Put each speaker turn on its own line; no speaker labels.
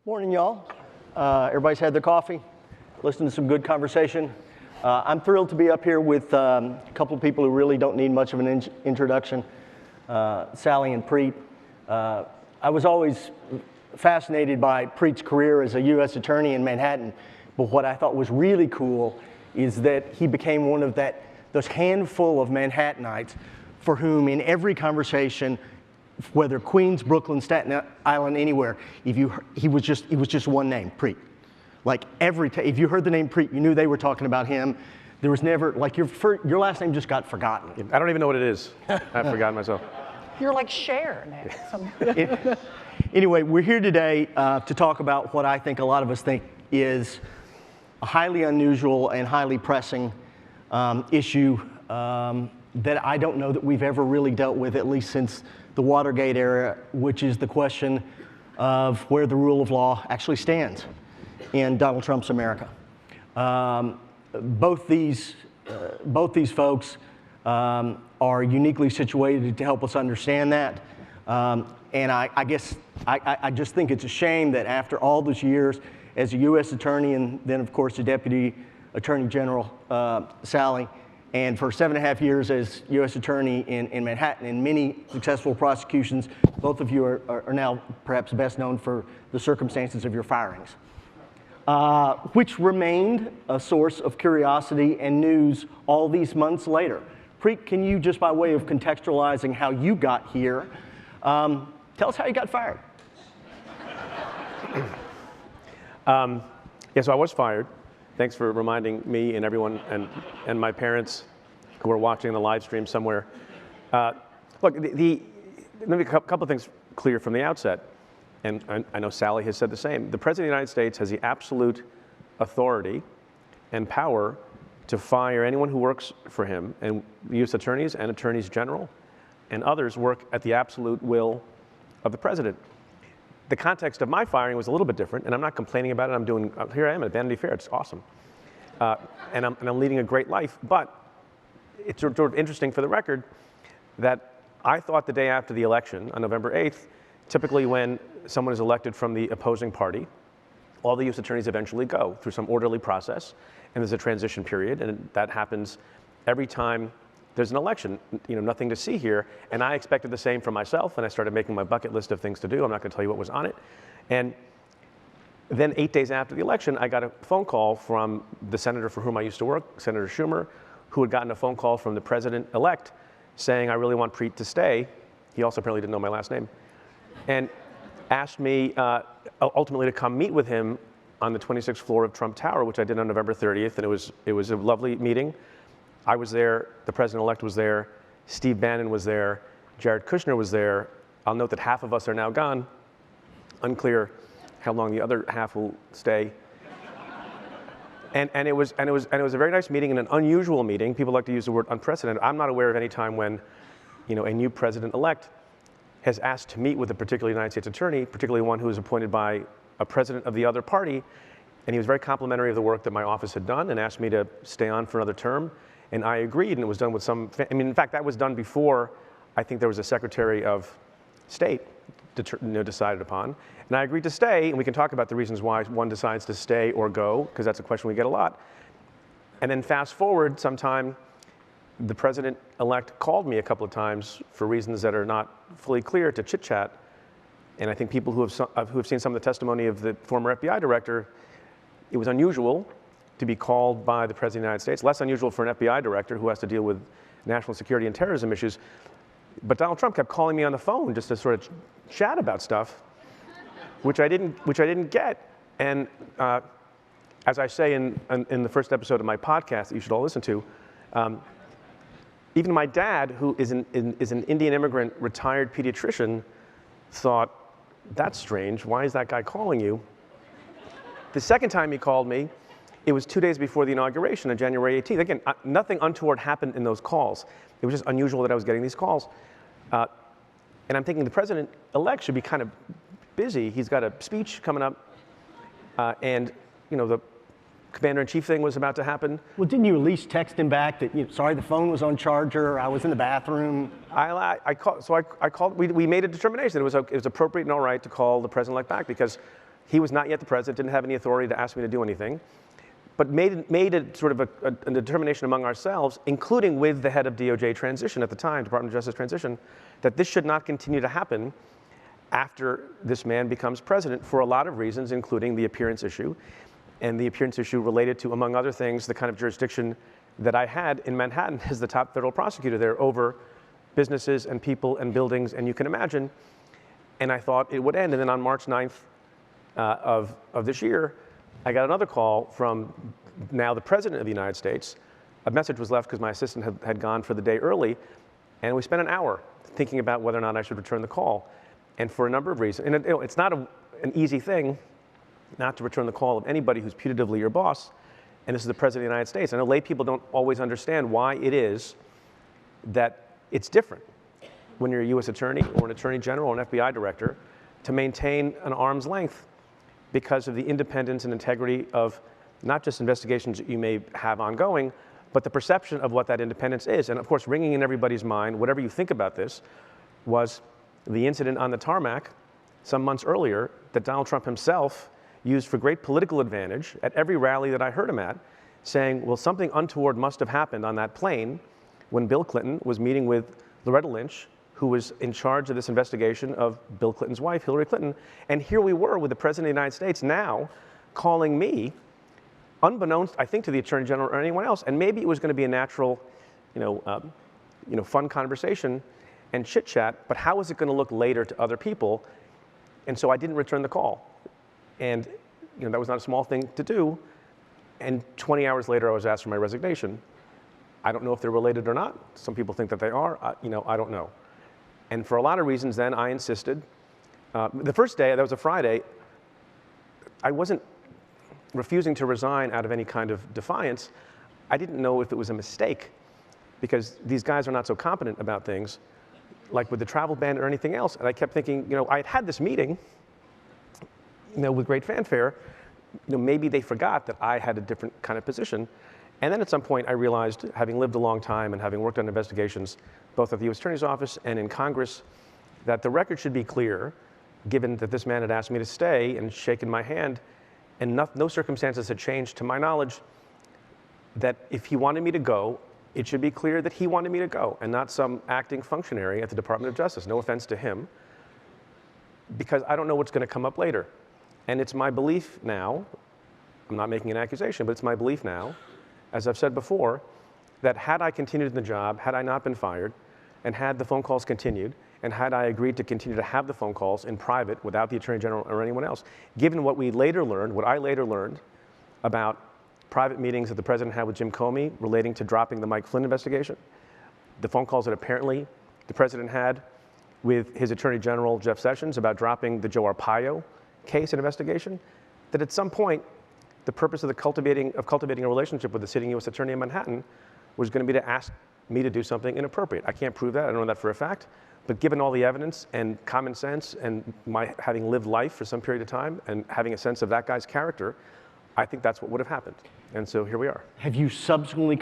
Morning, y'all. Everybody's had their coffee, listened to some good conversation. I'm thrilled to be up here with a couple of people who really don't need much of an introduction, Sally and Preet. I was always fascinated by Preet's career as a U.S. attorney in Manhattan, but what I thought was really cool is that he became one of those handful of Manhattanites for whom in every conversation, whether Queens, Brooklyn, Staten Island, anywhere, he was just one name, Preet. Like if you heard the name Preet, you knew they were talking about him. There was never, like your last name just got forgotten.
I don't even know what it is. I've forgotten myself.
You're like Cher now.
Anyway, we're here today to talk about what I think a lot of us think is a highly unusual and highly pressing issue that I don't know that we've ever really dealt with, at least since the Watergate era, which is the question of where the rule of law actually stands in Donald Trump's America. Both these folks are uniquely situated to help us understand that. And I guess I just think it's a shame that after all those years as a U.S. attorney and then, of course, the Deputy Attorney General, Sally, and for 7.5 years as U.S. Attorney in Manhattan in many successful prosecutions, both of you are now perhaps best known for the circumstances of your firings, which remained a source of curiosity and news all these months later. Preet, can you, just by way of contextualizing how you got here, tell us how you got fired?
Yeah, so I was fired. Thanks for reminding me and everyone and my parents who are watching the live stream somewhere. Look, let me make a couple of things clear from the outset, and I know Sally has said the same. The President of the United States has the absolute authority and power to fire anyone who works for him, and U.S. attorneys and attorneys general and others work at the absolute will of the president. The context of my firing was a little bit different, and I'm not complaining about it. Here I am at Vanity Fair. It's awesome. And I'm leading a great life. But it's sort of interesting for the record that I thought the day after the election, on November 8th, typically when someone is elected from the opposing party, all the U.S. attorneys eventually go through some orderly process, and there's a transition period, and that happens every time there's an election. Nothing to see here, and I expected the same for myself, and I started making my bucket list of things to do. I'm not going to tell you what was on it. And then 8 days after the election, I got a phone call from the senator for whom I used to work, Senator Schumer, who had gotten a phone call from the president-elect saying, I really want Preet to stay. He also apparently didn't know my last name. And asked me ultimately to come meet with him on the 26th floor of Trump Tower, which I did on November 30th, and it was a lovely meeting. I was there, the president-elect was there, Steve Bannon was there, Jared Kushner was there. I'll note that half of us are now gone. Unclear how long the other half will stay. And it was a very nice meeting and an unusual meeting. People like to use the word unprecedented. I'm not aware of any time when, a new president-elect has asked to meet with a particular United States attorney, particularly one who is appointed by a president of the other party. And he was very complimentary of the work that my office had done and asked me to stay on for another term. And I agreed, and it was done with in fact, that was done before I think there was a Secretary of State decided upon. And I agreed to stay, and we can talk about the reasons why one decides to stay or go, because that's a question we get a lot. And then fast forward sometime, the president-elect called me a couple of times for reasons that are not fully clear to chit-chat. And I think people who have seen some of the testimony of the former FBI director, it was unusual to be called by the President of the United States, less unusual for an FBI director who has to deal with national security and terrorism issues. But Donald Trump kept calling me on the phone just to sort of chat about stuff, which I didn't get. And as I say in the first episode of my podcast that you should all listen to, even my dad, who is an Indian immigrant retired pediatrician, thought, that's strange. Why is that guy calling you? The second time he called me, it was 2 days before the inauguration on January 18th. Again, nothing untoward happened in those calls. It was just unusual that I was getting these calls. And I'm thinking the president-elect should be kind of busy. He's got a speech coming up, and the commander-in-chief thing was about to happen.
Well, didn't you at least text him back that, sorry, the phone was on charger, I was in the bathroom?
I called. We made a determination that it was appropriate and all right to call the president-elect back because He was not yet the president, didn't have any authority to ask me to do anything, but made a sort of a determination among ourselves, including with the head of DOJ transition at the time, Department of Justice transition, that this should not continue to happen after this man becomes president for a lot of reasons, including the appearance issue, and the appearance issue related to, among other things, the kind of jurisdiction that I had in Manhattan as the top federal prosecutor there over businesses and people and buildings, and you can imagine. And I thought it would end. And then on March 9th of this year, I got another call from now the President of the United States. A message was left because my assistant had gone for the day early, and we spent an hour thinking about whether or not I should return the call. And for a number of reasons, and it's not an easy thing not to return the call of anybody who's putatively your boss, and this is the President of the United States. I know lay people don't always understand why it is that it's different when you're a U.S. attorney or an attorney general or an FBI director to maintain an arm's length because of the independence and integrity of not just investigations that you may have ongoing, but the perception of what that independence is. And of course, ringing in everybody's mind, whatever you think about this, was the incident on the tarmac some months earlier that Donald Trump himself used for great political advantage at every rally that I heard him at, saying, well, something untoward must have happened on that plane when Bill Clinton was meeting with Loretta Lynch, who was in charge of this investigation of Bill Clinton's wife, Hillary Clinton. And here we were with the President of the United States now calling me, unbeknownst, I think, to the Attorney General or anyone else. And maybe it was going to be a natural, fun conversation and chit chat, but how was it going to look later to other people? And so I didn't return the call. And that was not a small thing to do. And 20 hours later, I was asked for my resignation. I don't know if they're related or not. Some people think that they are. I don't know. And for a lot of reasons, then I insisted. The first day, that was a Friday, I wasn't refusing to resign out of any kind of defiance. I didn't know if it was a mistake, because these guys are not so competent about things, like with the travel ban or anything else. And I kept thinking, I had had this meeting, with great fanfare. Maybe they forgot that I had a different kind of position. And then at some point, I realized, having lived a long time and having worked on investigations, both at the U.S. Attorney's Office and in Congress, that the record should be clear, given that this man had asked me to stay and shaken my hand, and no circumstances had changed to my knowledge, that if he wanted me to go, it should be clear that he wanted me to go, and not some acting functionary at the Department of Justice. No offense to him, because I don't know what's going to come up later. And it's my belief now, I'm not making an accusation, but it's my belief now, as I've said before, that had I continued in the job, had I not been fired, and had the phone calls continued, and had I agreed to continue to have the phone calls in private without the Attorney General or anyone else, given what I later learned about private meetings that the President had with Jim Comey relating to dropping the Mike Flynn investigation, the phone calls that apparently the President had with his Attorney General, Jeff Sessions, about dropping the Joe Arpaio case and investigation, that at some point, the purpose of cultivating a relationship with the sitting U.S. Attorney in Manhattan was going to be to ask me to do something inappropriate. I can't prove that, I don't know that for a fact, but given all the evidence and common sense and my having lived life for some period of time and having a sense of that guy's character, I think that's what would have happened. And so here we are.
Have you subsequently come